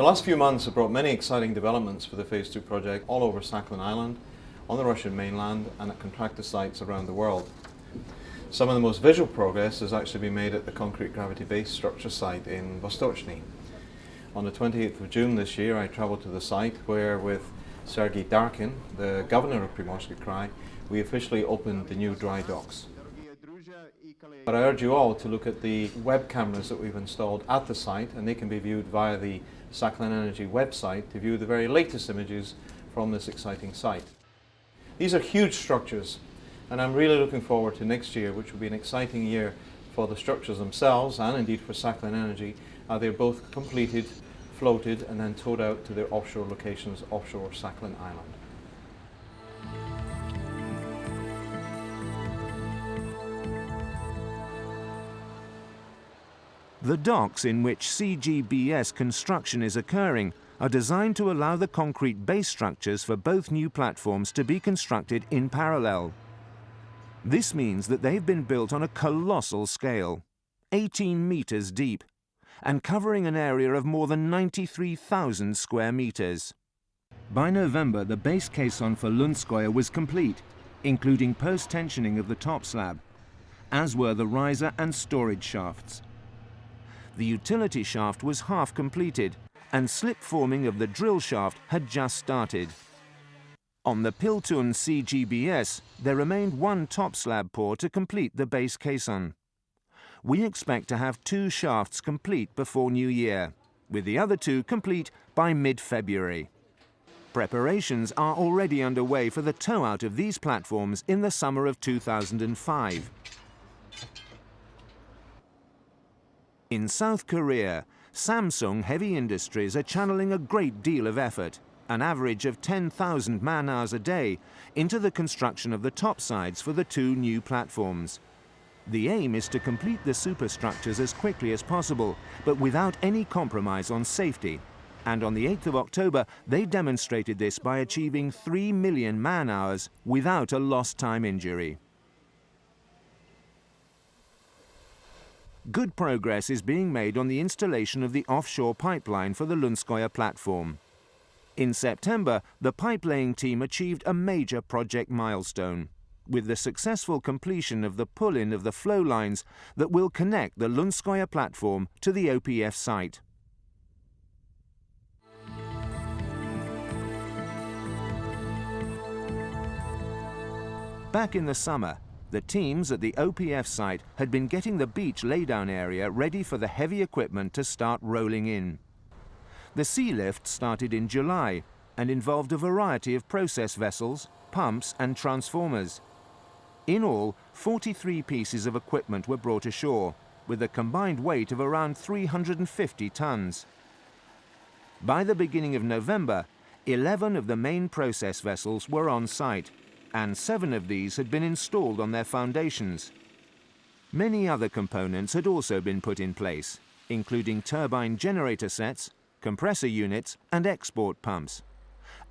The last few months have brought many exciting developments for the Phase 2 project all over Sakhalin Island, on the Russian mainland and at contractor sites around the world. Some of the most visual progress has actually been made at the concrete gravity-based structure site in Vostochny. On the 28th of June this year I travelled to the site where, with Sergei Darkin, the governor of Primorsky Krai, we officially opened the new dry docks. But I urge you all to look at the web cameras that we've installed at the site, and they can be viewed via the Sakhalin Energy website to view the very latest images from this exciting site. These are huge structures, and I'm really looking forward to next year, which will be an exciting year for the structures themselves and indeed for Sakhalin Energy. They're both completed, floated and then towed out to their offshore locations offshore Sakhalin Island. The docks in which CGBS construction is occurring are designed to allow the concrete base structures for both new platforms to be constructed in parallel. This means that they've been built on a colossal scale, 18 meters deep, and covering an area of more than 93,000 square meters. By November, the base caisson for Lundskoye was complete, including post-tensioning of the top slab, as were the riser and storage shafts. The utility shaft was half completed, and slip forming of the drill shaft had just started. On the Piltun CGBS, there remained one top slab pour to complete the base caisson. We expect to have 2 shafts complete before New Year, with the other 2 complete by mid-February. Preparations are already underway for the tow-out of these platforms in the summer of 2005. In South Korea, Samsung Heavy Industries are channeling a great deal of effort, an average of 10,000 man-hours a day, into the construction of the topsides for the 2 new platforms. The aim is to complete the superstructures as quickly as possible, but without any compromise on safety. And on the 8th of October, they demonstrated this by achieving 3 million man-hours without a lost time injury. Good progress is being made on the installation of the offshore pipeline for the Lundskoye platform. In September, the pipe-laying team achieved a major project milestone, with the successful completion of the pull-in of the flow lines that will connect the Lundskoye platform to the OPF site. Back in the summer, the teams at the OPF site had been getting the beach laydown area ready for the heavy equipment to start rolling in. The sea lift started in July and involved a variety of process vessels, pumps and transformers. In all, 43 pieces of equipment were brought ashore, with a combined weight of around 350 tons. By the beginning of November, 11 of the main process vessels were on site, and 7 of these had been installed on their foundations. Many other components had also been put in place, including turbine generator sets, compressor units and export pumps.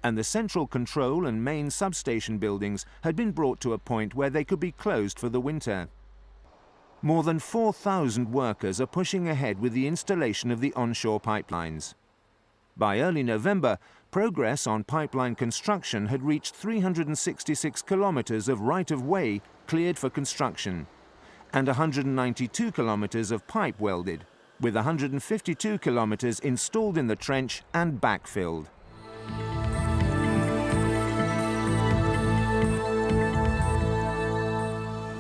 And the central control and main substation buildings had been brought to a point where they could be closed for the winter. More than 4,000 workers are pushing ahead with the installation of the onshore pipelines. By early November, progress on pipeline construction had reached 366 kilometers of right-of-way cleared for construction, and 192 kilometers of pipe welded, with 152 kilometers installed in the trench and backfilled.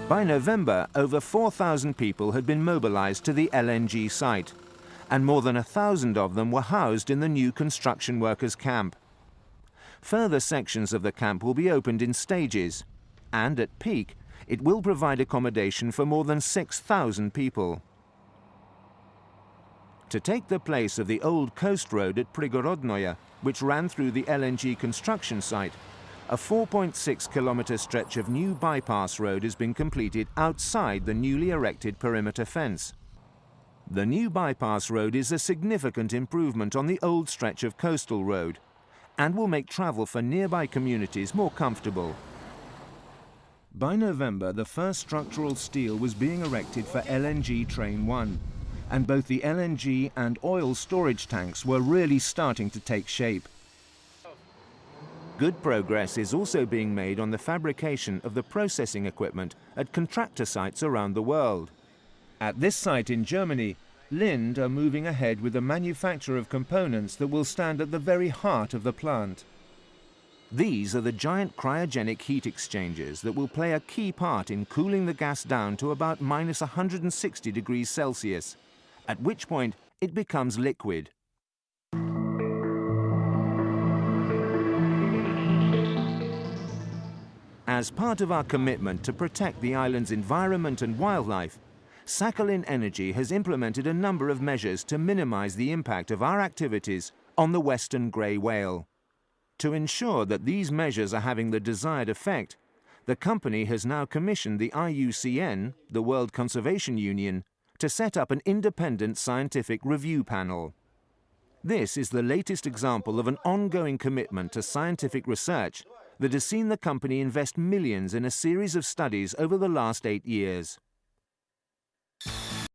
By November, over 4,000 people had been mobilized to the LNG site, and more than 1,000 of them were housed in the new construction workers' camp. Further sections of the camp will be opened in stages, and at peak, it will provide accommodation for more than 6,000 people. To take the place of the old coast road at Prigorodnoye, which ran through the LNG construction site, a 4.6-kilometer stretch of new bypass road has been completed outside the newly erected perimeter fence. The new bypass road is a significant improvement on the old stretch of coastal road and will make travel for nearby communities more comfortable. By November, the first structural steel was being erected for LNG Train 1, and both the LNG and oil storage tanks were really starting to take shape. Good progress is also being made on the fabrication of the processing equipment at contractor sites around the world. At this site in Germany, Linde are moving ahead with the manufacture of components that will stand at the very heart of the plant. These are the giant cryogenic heat exchangers that will play a key part in cooling the gas down to about minus 160 degrees Celsius, at which point it becomes liquid. As part of our commitment to protect the island's environment and wildlife, Sakhalin Energy has implemented a number of measures to minimize the impact of our activities on the western grey whale. To ensure that these measures are having the desired effect, the company has now commissioned the IUCN, the World Conservation Union, to set up an independent scientific review panel. This is the latest example of an ongoing commitment to scientific research that has seen the company invest millions in a series of studies over the last 8 years.